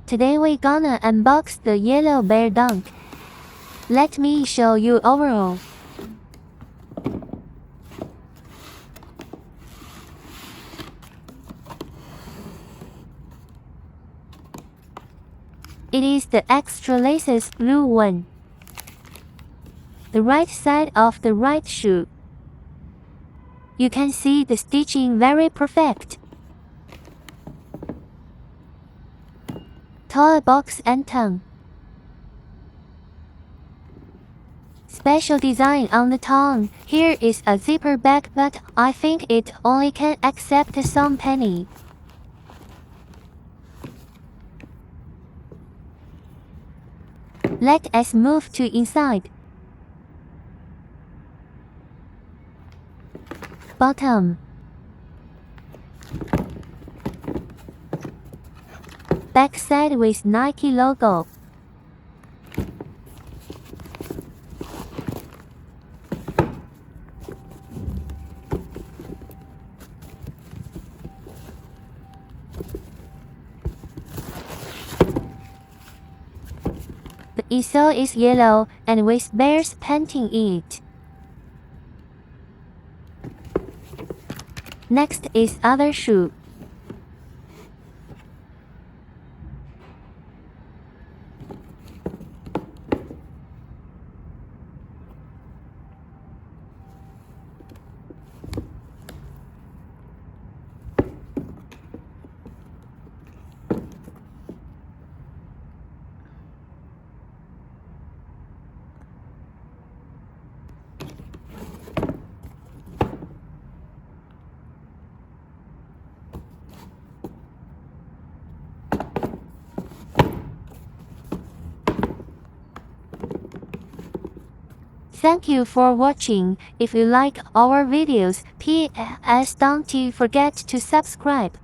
Today we gonna unbox the Yellow Bear Dunk. Let me show you overall. It is the extra laces blue one. The right side of the right shoe. You can see the stitching very perfect. Toy box and tongue. Special design on the tongue. Here is a zipper bag, but I think it only can accept some penny. Let us move to inside. Bottom. Backside with Nike logo. The insole is yellow and with bears painting it. Next is other shoe. Thank you for watching. If you like our videos, please don't forget to subscribe.